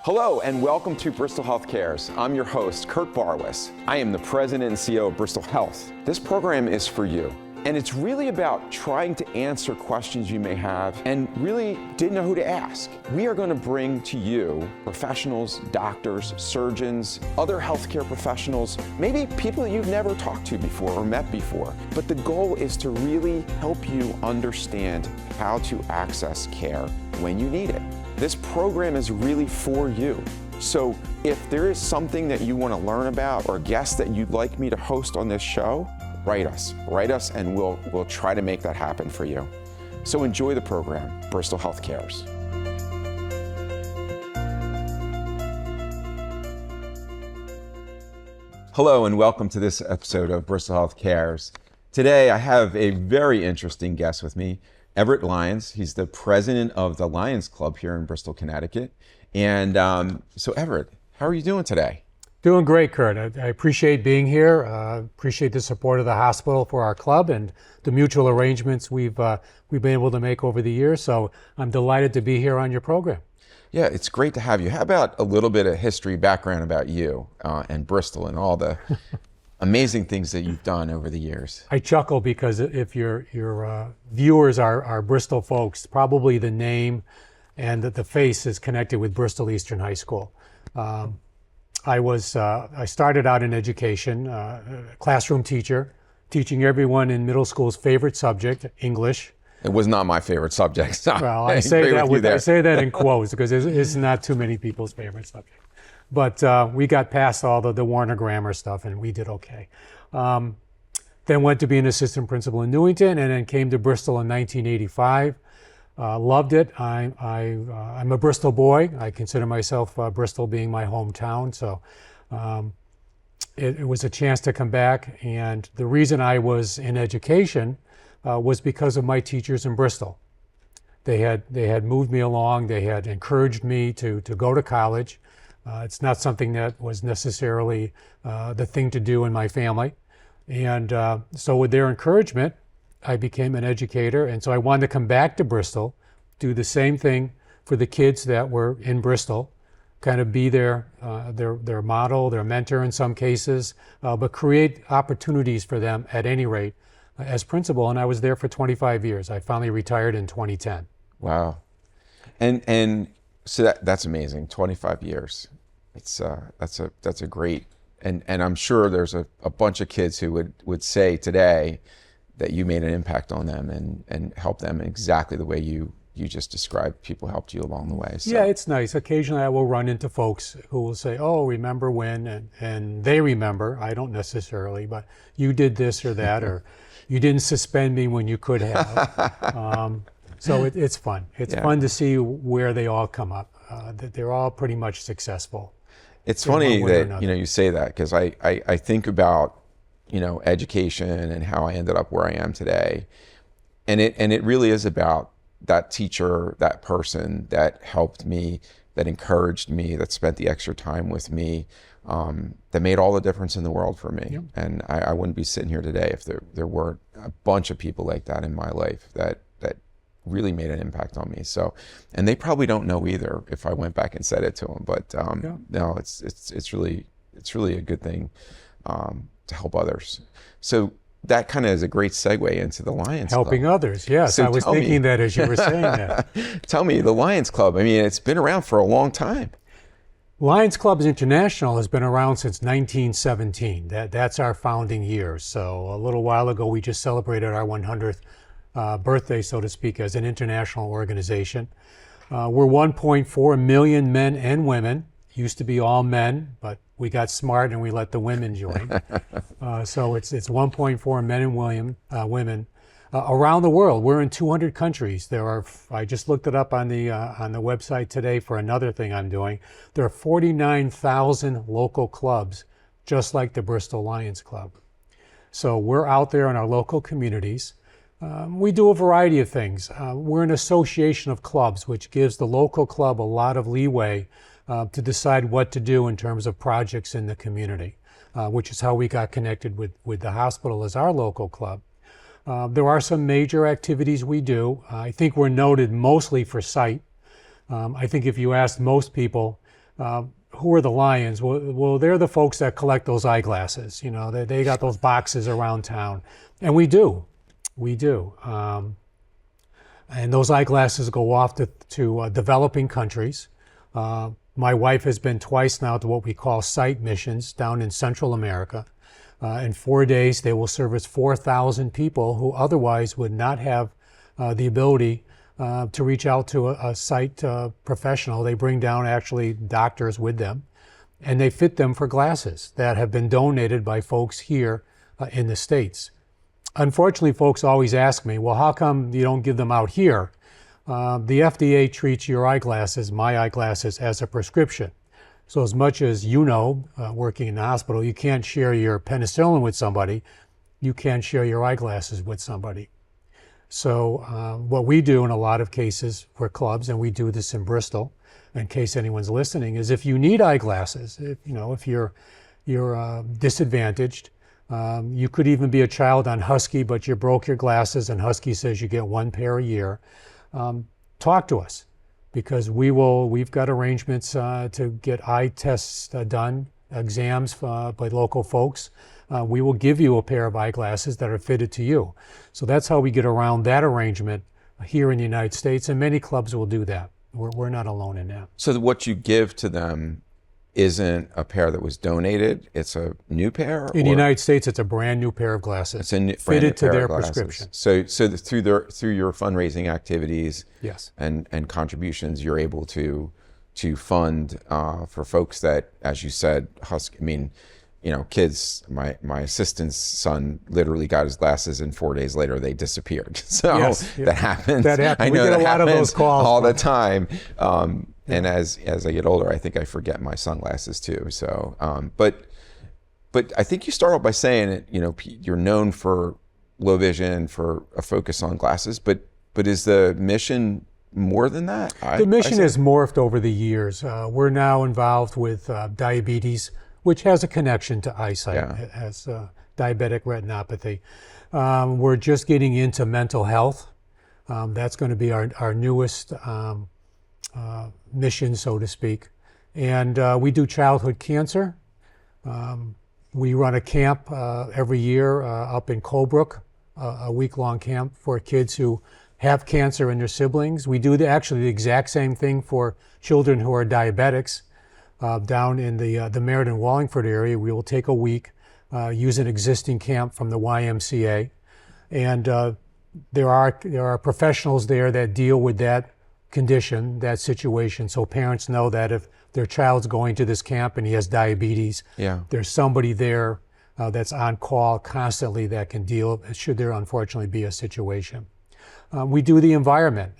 Hello and welcome to Bristol Health Cares. I'm your host, Kurt Barwis. I am the president and CEO of Bristol Health. This program is for you. And it's really about trying to answer questions you may have and really didn't know who to ask. We are going to bring to you professionals, doctors, surgeons, other healthcare professionals, maybe people that you've never talked to before or met before. But the goal is to really help you understand how to access care when you need it. This program is really for you. So if there is something that you want to learn about or a guest that you'd like me to host on this show, write us and we'll try to make that happen for you. So enjoy the program, Bristol Health Cares. Hello and welcome to this episode of Bristol Health Cares. Today I have a very interesting guest with me, Everett Lyons. He's the president of the Lyons Club here in Bristol, Connecticut. And so Everett, how are you doing today? Doing great, Kurt. I appreciate being here. Appreciate the support of the hospital for our club and the mutual arrangements we've been able to make over the years. So I'm delighted to be here on your program. Yeah, it's great to have you. How about a little bit of history background about you and Bristol and all the amazing things that you've done over the years? I chuckle because if your viewers are Bristol folks, probably the name and the face is connected with Bristol Eastern High School. I started out in education, classroom teacher, teaching everyone in middle school's favorite subject, English. It was not my favorite subject. So well, I say that in quotes because it's not too many people's favorite subject. But we got past all the Warner Grammar stuff and we did okay. Then went to be an assistant principal in Newington and then came to Bristol in 1985. Loved it. I'm a Bristol boy. I consider myself Bristol being my hometown. So it was a chance to come back. And the reason I was in education was because of my teachers in Bristol. They had moved me along. They had encouraged me to go to college. It's not something that was necessarily the thing to do in my family. And so with their encouragement, I became an educator, and so I wanted to come back to Bristol, do the same thing for the kids that were in Bristol, kind of be their model, their mentor in some cases, but create opportunities for them at any rate as principal. And I was there for 25 years. I finally retired in 2010. Wow, and so that's amazing. 25 years. It's that's a great, and I'm sure there's a bunch of kids who would say today that you made an impact on them and helped them exactly the way you just described. People helped you along the way. So. Yeah, it's nice. Occasionally I will run into folks who will say, oh, remember when? And they remember. I don't necessarily, but you did this or that, or you didn't suspend me when you could have. So it's fun. It's fun to see where they all come up. That they're all pretty much successful. It's funny that you say that because I think about education and how I ended up where I am today. And it really is about that teacher, that person that helped me, that encouraged me, that spent the extra time with me, that made all the difference in the world for me. Yep. And I wouldn't be sitting here today if there weren't a bunch of people like that in my life that really made an impact on me. So, and they probably don't know either if I went back and said it to them, but no, it's really a good thing. To help others. So that kind of is a great segue into the Lyons Club. Helping others, yes. So I was thinking that as you were saying that. Tell me, the Lyons Club, I mean, it's been around for a long time. Lions Club International has been around since 1917. That's our founding year. So a little while ago, we just celebrated our 100th birthday, so to speak, as an international organization. We're 1.4 million men and women. Used to be all men, but we got smart and we let the women join. So it's 1.4 men and women around the world. We're in 200 countries. I just looked it up on the website today for another thing I'm doing. There are 49,000 local clubs, just like the Bristol Lions Club. So we're out there in our local communities. We do a variety of things. We're an association of clubs, which gives the local club a lot of leeway to decide what to do in terms of projects in the community, which is how we got connected with the hospital as our local club. There are some major activities we do. I think we're noted mostly for sight. I think if you ask most people, who are the Lyons? Well, they're the folks that collect those eyeglasses. You know, they got those boxes around town, and we do. And those eyeglasses go off to developing countries. My wife has been twice now to what we call sight missions down in Central America. In 4 days, they will service 4,000 people who otherwise would not have the ability to reach out to a sight professional. They bring down actually doctors with them, and they fit them for glasses that have been donated by folks here in the States. Unfortunately, folks always ask me, well, how come you don't give them out here? The FDA treats your eyeglasses, my eyeglasses, as a prescription. So as much as you know, working in the hospital, you can't share your penicillin with somebody, you can't share your eyeglasses with somebody. So what we do in a lot of cases for clubs, and we do this in Bristol, in case anyone's listening, is if you need eyeglasses, if you're disadvantaged, you could even be a child on Husky, but you broke your glasses and Husky says you get 1 pair a year. Talk to us, because we've got arrangements to get eye tests done, exams by local folks. We will give you a pair of eyeglasses that are fitted to you. So that's how we get around that arrangement here in the United States, and many clubs will do that. We're not alone in that. So what you give to them isn't a pair that was donated, it's a new pair? In the United States, it's a brand new pair of glasses. It's a fitted to their prescription. So through your fundraising activities, yes, and contributions, you're able to fund for folks that, as you said, kids. My assistant's son literally got his glasses, and 4 days later they disappeared. So yes, that happens. That happens. I know we get that a lot of those calls all the time. And as I get older, I think I forget my sunglasses too. So, but I think you start off by saying, you're known for low vision, for a focus on glasses, but is the mission more than that? The mission has morphed over the years. We're now involved with diabetes, which has a connection to eyesight. Yeah. It has diabetic retinopathy. We're just getting into mental health. That's going to be our newest mission, so to speak. And we do childhood cancer. We run a camp every year up in Colebrook, a week-long camp for kids who have cancer in their siblings. We do actually the exact same thing for children who are diabetics. Down in the Meriden, Wallingford area, we will take a week, use an existing camp from the YMCA. And there are professionals there that deal with that condition, that situation, so parents know that if their child's going to this camp and he has diabetes, there's somebody there that's on call constantly that can deal, should there unfortunately be a situation. We do the environment.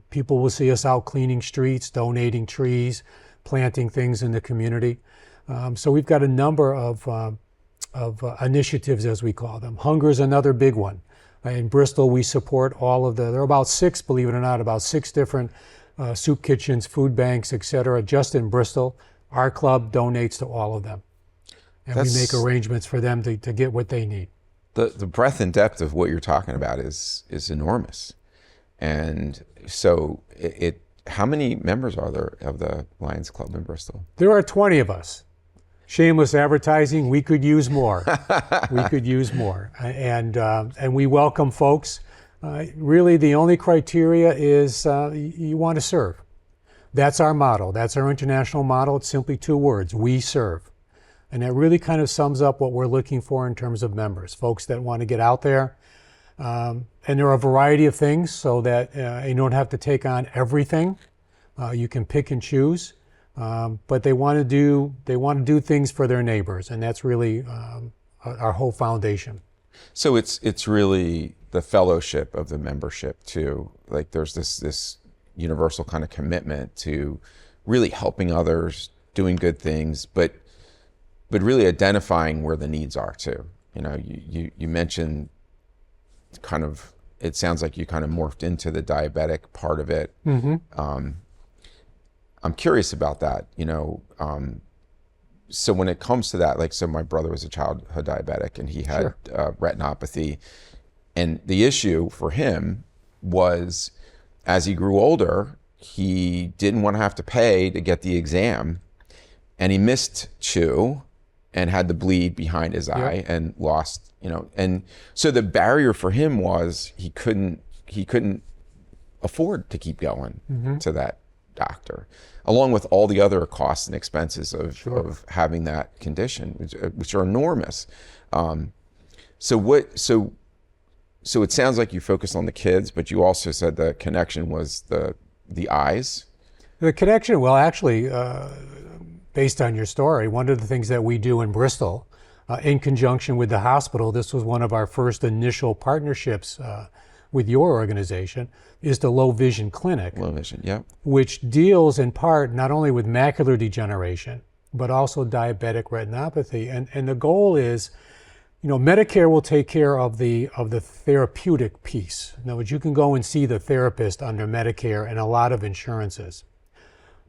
People will see us out cleaning streets, donating trees, planting things in the community. So we've got a number of initiatives, as we call them. Hunger is another big one. In Bristol, we support there are about 6, believe it or not, about 6 different soup kitchens, food banks, et cetera, just in Bristol. Our club donates to all of them. And we make arrangements for them to get what they need. The breadth and depth of what you're talking about is enormous. And so how many members are there of the Lions Club in Bristol? There are 20 of us. Shameless advertising, we could use more. We could use more. And we welcome folks. Really, the only criteria is you want to serve. That's our motto. That's our international model. It's simply 2 words: we serve. And that really kind of sums up what we're looking for in terms of members, folks that want to get out there. And there are a variety of things, so that you don't have to take on everything. You can pick and choose. But they want to do things for their neighbors, and that's really our whole foundation. So it's really the fellowship of the membership too. Like there's this universal kind of commitment to really helping others, doing good things, but really identifying where the needs are too. You mentioned kind of, it sounds like you kind of morphed into the diabetic part of it. Mm-hmm. I'm curious about that, so when it comes to that, so my brother was a childhood diabetic and he had retinopathy. And the issue for him was, as he grew older, he didn't want to have to pay to get the exam. and he missed two and had the bleed behind his eye and lost, and so the barrier for him was he couldn't afford to keep going to that doctor, along with all the other costs and expenses of having that condition, which are enormous. So it sounds like you focused on the kids, but you also said the connection was the eyes. The connection, well, actually, based on your story, one of the things that we do in Bristol, in conjunction with the hospital, this was one of our first initial partnerships with your organization, is the Low Vision Clinic. Low Vision, yep. Which deals in part not only with macular degeneration, but also diabetic retinopathy. And the goal is, Medicare will take care of the therapeutic piece. In other words, you can go and see the therapist under Medicare and a lot of insurances.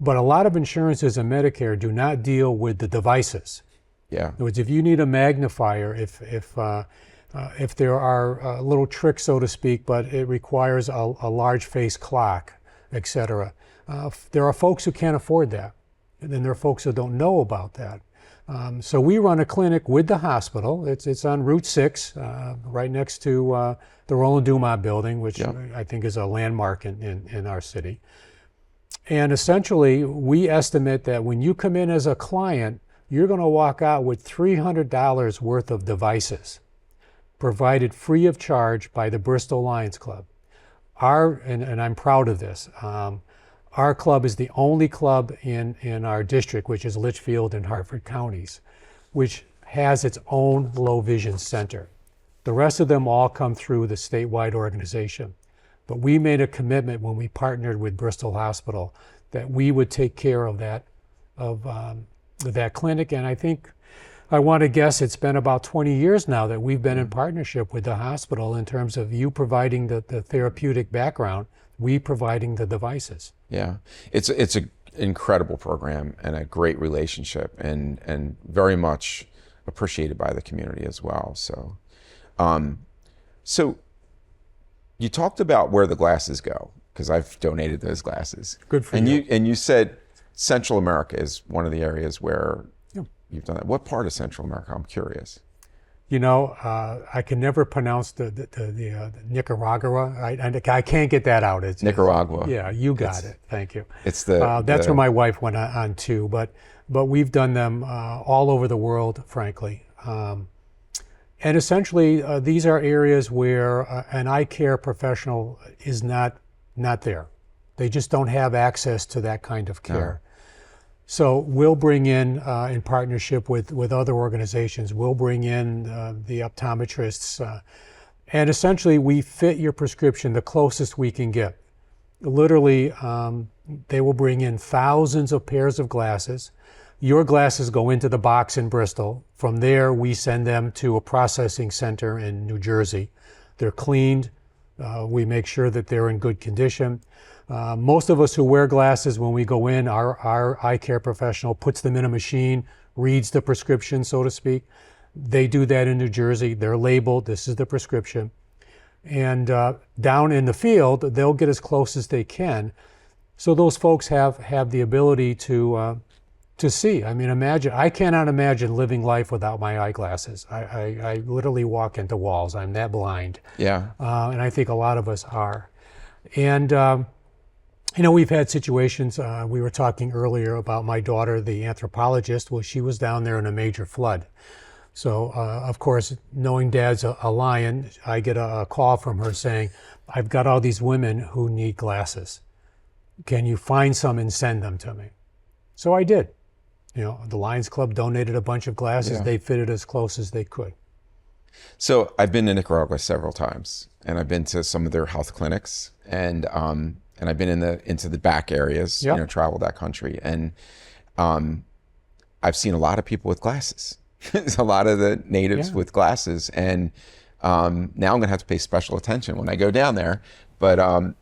But a lot of insurances and Medicare do not deal with the devices. Yeah. In other words, if you need a magnifier, if there are little tricks, so to speak, but it requires a large face clock, et cetera, there are folks who can't afford that. And then there are folks who don't know about that. So we run a clinic with the hospital. It's on Route 6, right next to the Roland Dumas building, which I think is a landmark in our city. And essentially, we estimate that when you come in as a client, you're going to walk out with $300 worth of devices, provided free of charge by the Bristol Lions Club. And I'm proud of this, our club is the only club in our district, which is Litchfield and Hartford counties, which has its own low vision center. The rest of them all come through the statewide organization. But we made a commitment when we partnered with Bristol Hospital that we would take care of that clinic. And I want to guess it's been about 20 years now that we've been in partnership with the hospital in terms of you providing the therapeutic background, we providing the devices. Yeah, it's an incredible program and a great relationship, and very much appreciated by the community as well. So, you talked about where the glasses go, because I've donated those glasses. Good for you. And you said Central America is one of the areas where you've done that. What part of Central America? I'm curious. I can never pronounce the Nicaragua. I can't get that out. It's Nicaragua. Yeah, you got it. Thank you. It's that's where my wife went on too. But we've done them all over the world, frankly. And essentially, these are areas where an eye care professional is not there. They just don't have access to that kind of care. No. So we'll bring in partnership with other organizations, we'll bring in the optometrists, and essentially we fit your prescription the closest we can get. Literally, they will bring in thousands of pairs of glasses. Your glasses go into the box in Bristol. From there, we send them to a processing center in New Jersey. They're cleaned. We make sure that they're in good condition. Most of us who wear glasses, when we go in, our eye care professional puts them in a machine, reads the prescription, so to speak. They do that in New Jersey. They're labeled. This is the prescription. And down in the field, they'll get as close as they can. So those folks have the ability to see. I mean, I cannot imagine living life without my eyeglasses. I literally walk into walls. I'm that blind. Yeah. And I think a lot of us are. And, we've had situations, we were talking earlier about my daughter, the anthropologist. Well, she was down there in a major flood. So, of course, knowing Dad's a Lion, I get a call from her saying, I've got all these women who need glasses. Can you find some and send them to me? So I did. The Lions Club donated a bunch of glasses. Yeah. They fitted as close as they could. So I've been to Nicaragua several times, and I've been to some of their health clinics, and I've been into the back areas, yep. Traveled that country, and I've seen a lot of people with glasses. There's a lot of the natives with glasses, and now I'm going to have to pay special attention when I go down there. But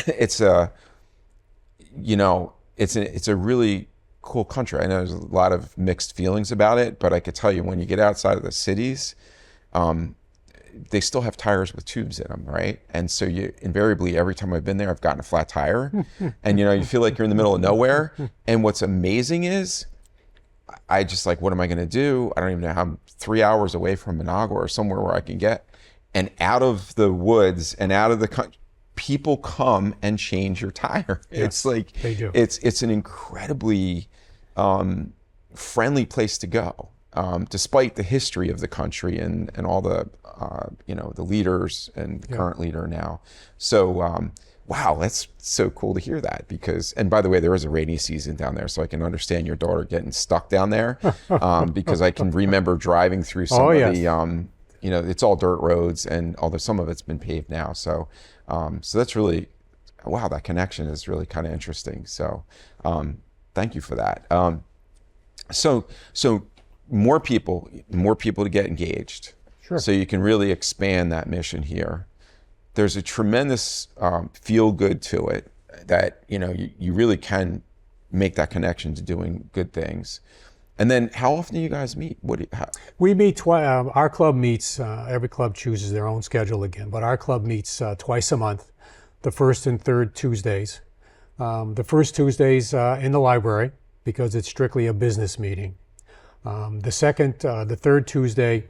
it's a really cool country. I know there's a lot of mixed feelings about it, but I could tell you when you get outside of the cities, they still have tires with tubes in them, right? And so you invariably, every time I've been there, I've gotten a flat tire, and you feel like you're in the middle of nowhere. And what's amazing is I just like, what am I going to do? I don't even know how. I'm 3 hours away from Managua or somewhere where I can get. And out of the woods and out of the country, people come and change your tire. Yeah, it's like, they do. It's an incredibly friendly place to go, despite the history of the country and all the, the leaders and the current leader now. So, wow, that's so cool to hear that, because, and by the way, there is a rainy season down there, so I can understand your daughter getting stuck down there, because I can remember driving through some of the, it's all dirt roads, and although some of it's been paved now. So, so that's really, wow, that connection is really kind of interesting. So, thank you for that. So more people to get engaged. Sure. So you can really expand that mission here. There's a tremendous feel good to it that, you really can make that connection to doing good things. And then how often do you guys meet? We meet twice. Our club meets, every club chooses their own schedule again, but our club meets twice a month, the first and third Tuesdays. The first Tuesdays in the library, because it's strictly a business meeting. The third Tuesday,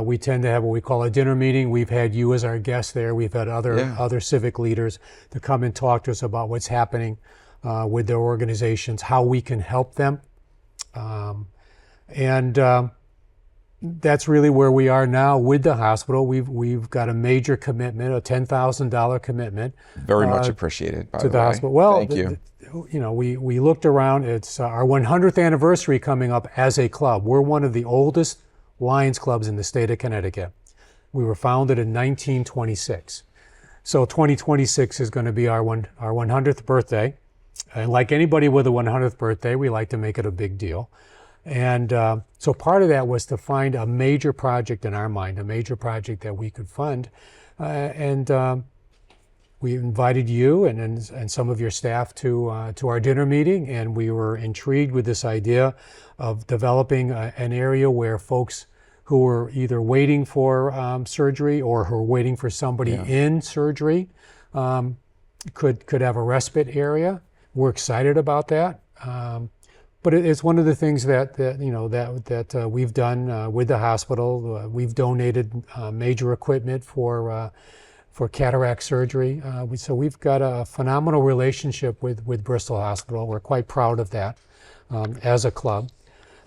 we tend to have what we call a dinner meeting. We've had you as our guest there. We've had other civic leaders to come and talk to us about what's happening with their organizations, how we can help them. That's really where we are now with the hospital. We've got a major commitment, a $10,000 commitment. Very much appreciated, by the way. To the hospital. Well, thank you. We looked around. It's our 100th anniversary coming up as a club. We're one of the oldest Lyons clubs in the state of Connecticut. We were founded in 1926. So 2026 is going to be our 100th birthday. And like anybody with a 100th birthday, we like to make it a big deal. And so part of that was to find a major project in our mind, a major project that we could fund. We invited you and some of your staff to our dinner meeting, and we were intrigued with this idea of developing an area where folks who were either waiting for surgery or who were waiting for somebody in surgery could have a respite area. We're excited about that. But it's one of the things that we've done with the hospital. We've donated major equipment for cataract surgery. So we've got a phenomenal relationship with Bristol Hospital. We're quite proud of that as a club.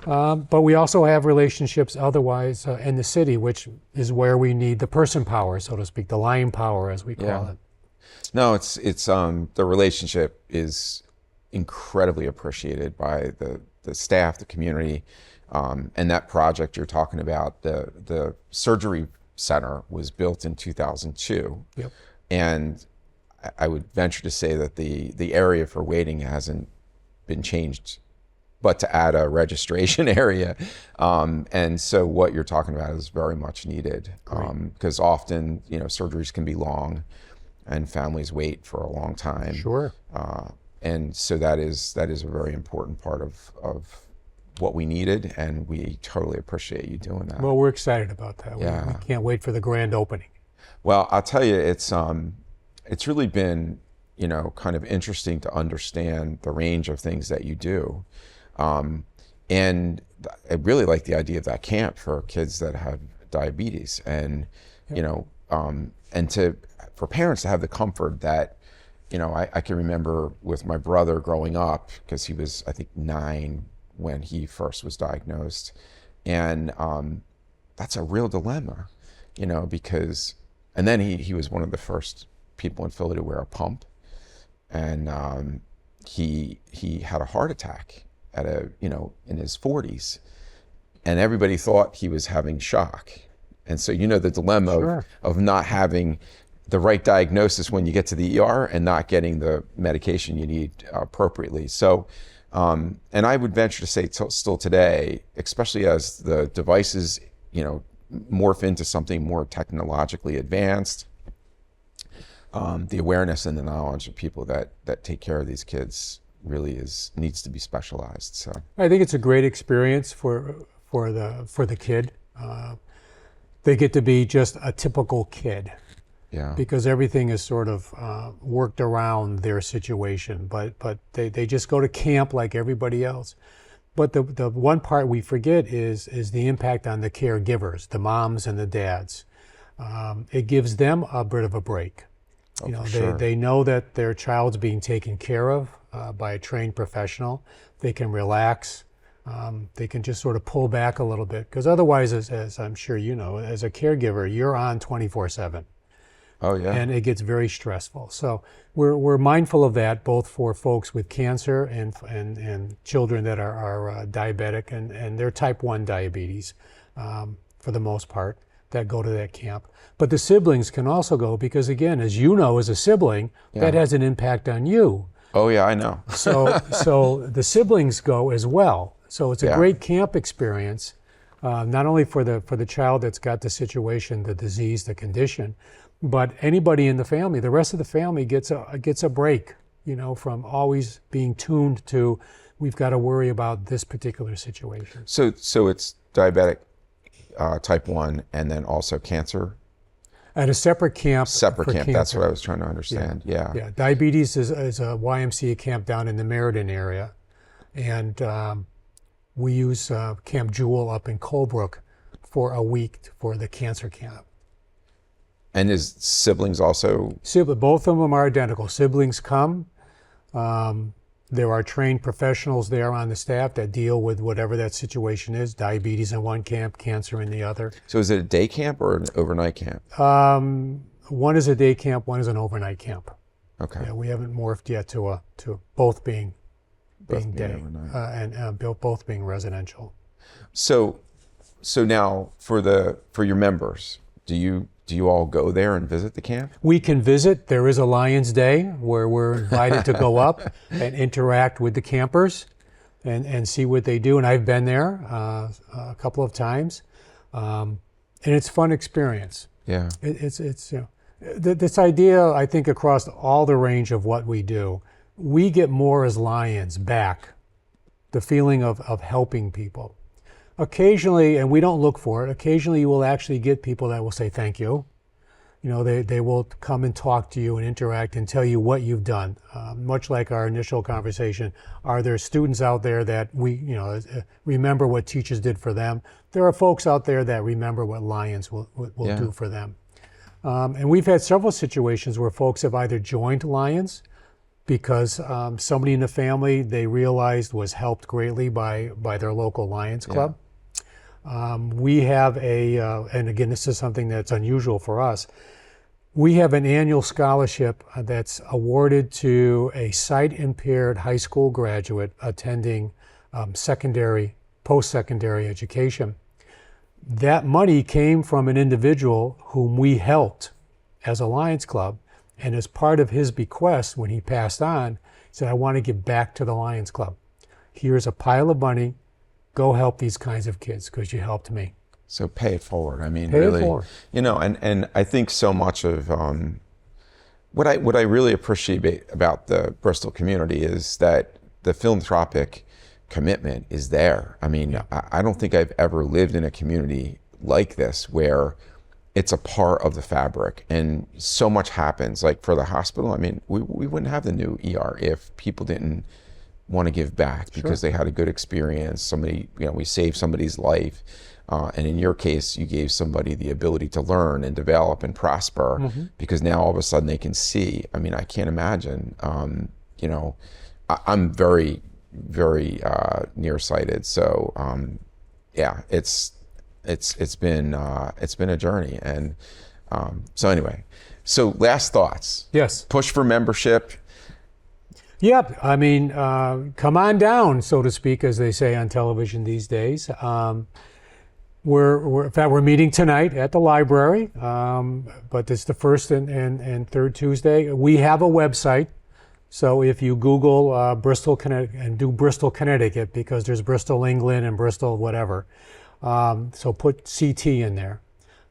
But we also have relationships otherwise in the city, which is where we need the person power, so to speak, the lion power, as we call it. No, it's the relationship is incredibly appreciated by the staff, the community, and that project you're talking about. The surgery center was built in 2002, and I would venture to say that the area for waiting hasn't been changed, but to add a registration area. And so what you're talking about is very much needed, because often surgeries can be long, and families wait for a long time. Sure. And so that is a very important part of what we needed, and we totally appreciate you doing that. Well, we're excited about that. We can't wait for the grand opening. Well, I'll tell you, it's really been kind of interesting to understand the range of things that you do, and I really like the idea of that camp for kids that have diabetes, and for parents to have the comfort that. I can remember with my brother growing up, because he was, I think, 9 when he first was diagnosed. And that's a real dilemma, because, and then he was one of the first people in Philly to wear a pump. And he had a heart attack in his 40s. And everybody thought he was having shock. And so, the dilemma of not having the right diagnosis when you get to the ER and not getting the medication you need appropriately. So, and I would venture to say still today, especially as the devices, morph into something more technologically advanced, the awareness and the knowledge of people that take care of these kids really needs to be specialized. So I think it's a great experience for the kid. They get to be just a typical kid. Because everything is sort of worked around their situation, but they just go to camp like everybody else. But the one part we forget is the impact on the caregivers, the moms and the dads. It gives them a bit of a break. Oh, You know, sure. they know that their child's being taken care of by a trained professional. They can relax. They can just sort of pull back a little bit. Because otherwise, as I'm sure you know, as a caregiver, you're on 24/7. Oh, yeah. And it gets very stressful. So we're mindful of that, both for folks with cancer and children that are diabetic and they're type 1 diabetes for the most part that go to that camp. But the siblings can also go because, again, as you know, as a sibling, that has an impact on you. Oh, yeah, I know. So the siblings go as well. So it's a great camp experience, not only for the child that's got the situation, the disease, the condition, but anybody in the family. The rest of the family gets a break, you know, from always being tuned to we've got to worry about this particular situation. So it's diabetic, type 1, and then also cancer. At a separate camp. Separate for camp. cancer. That's what I was trying to understand. Yeah. Yeah. Diabetes is a YMCA camp down in the Meriden area, and we use Camp Jewel up in Colebrook for a week for the cancer camp. And is siblings also? Both of them are identical. Siblings come. There are trained professionals there on the staff that deal with whatever that situation is. Diabetes in one camp, cancer in the other. So is it a day camp or an overnight camp? One is a day camp, one is an overnight camp. Okay. Yeah, we haven't morphed yet to both being day and both being residential. So now for your members, do you all go there and visit the camp? We can visit. There is a Lyons Day where we're invited to go up and interact with the campers and see what they do. And I've been there a couple of times, and it's a fun experience. Yeah. It's you know, this idea, I think, across all the range of what we do, we get more as Lyons back, the feeling of helping people. Occasionally, and we don't look for it, occasionally you will actually get people that will say thank you. You know, they will come and talk to you and interact and tell you what you've done. Much like our initial conversation, are there students out there that remember what teachers did for them? There are folks out there that remember what Lyons will do for them. And we've had several situations where folks have either joined Lyons because somebody in the family they realized was helped greatly by their local Lyons Club. We have and again, this is something that's unusual for us, we have an annual scholarship that's awarded to a sight-impaired high school graduate attending post-secondary education. That money came from an individual whom we helped as a Lyons Club, and as part of his bequest when he passed on, he said, I want to give back to the Lyons Club. Here's a pile of money. Go help these kinds of kids because you helped me. So pay it forward. I mean, pay really, it forward. You know, and I think so much of what I really appreciate about the Bristol community is that the philanthropic commitment is there. I mean, I don't think I've ever lived in a community like this where it's a part of the fabric and so much happens. Like for the hospital, I mean, we wouldn't have the new ER if people didn't want to give back because they had a good experience. We saved somebody's life. And in your case, you gave somebody the ability to learn and develop and prosper because now all of a sudden they can see. I mean, I can't imagine, I'm very, very nearsighted. So it's been a journey. And so anyway, so last thoughts. Yes. Push for membership. Yep. I mean, come on down, so to speak, as they say on television these days. We're meeting tonight at the library, but it's the first and third Tuesday. We have a website, so if you Google Bristol, Connecticut, and do Bristol, Connecticut, because there's Bristol, England, and Bristol, whatever. So put CT in there.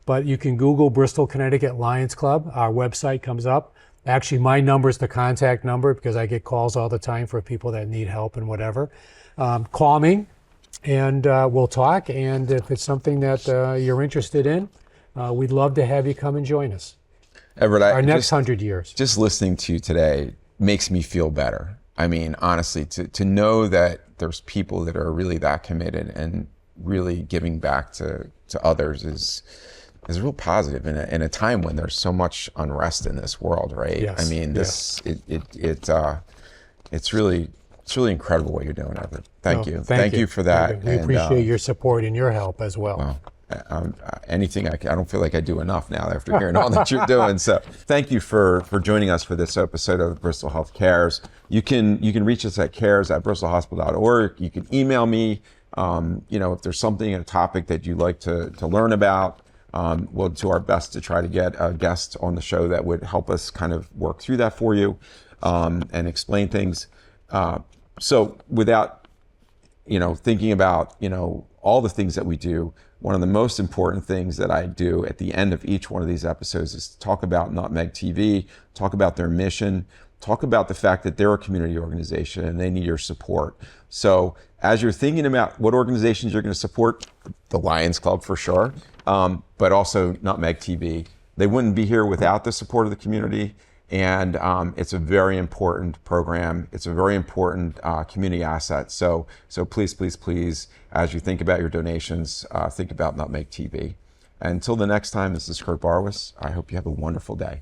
But you can Google Bristol, Connecticut Lyons Club. Our website comes up. Actually, my number is the contact number because I get calls all the time for people that need help and whatever. Call me. And we'll talk, and if it's something that you're interested in, we'd love to have you come and join us. Everett, our next 100 years. Just listening to you today makes me feel better. I mean, honestly, to know that there's people that are really that committed and really giving back to others is real positive in a time when there's so much unrest in this world, right? Yes. I mean, it's really incredible what you're doing, Everett. Thank you. Thank you for that. We appreciate your support and your help as well. Well, anything I don't feel like I do enough now after hearing all that you're doing. So thank you for joining us for this episode of Bristol Health Cares. You can reach us at cares@bristolhospital.org. You can email me, if there's something, a topic that you'd like to learn about. We'll do our best to try to get a guest on the show that would help us kind of work through that for you, and explain things. So without, thinking about, all the things that we do, one of the most important things that I do at the end of each one of these episodes is to talk about Nutmeg TV, talk about their mission, talk about the fact that they're a community organization and they need your support. So as you're thinking about what organizations you're going to support, the Lyons Club for sure, but also Nutmeg TV. They wouldn't be here without the support of the community. And it's a very important program. It's a very important community asset. So please, please, please, as you think about your donations, think about Nutmeg TV. Until the next time, this is Kurt Barwis. I hope you have a wonderful day.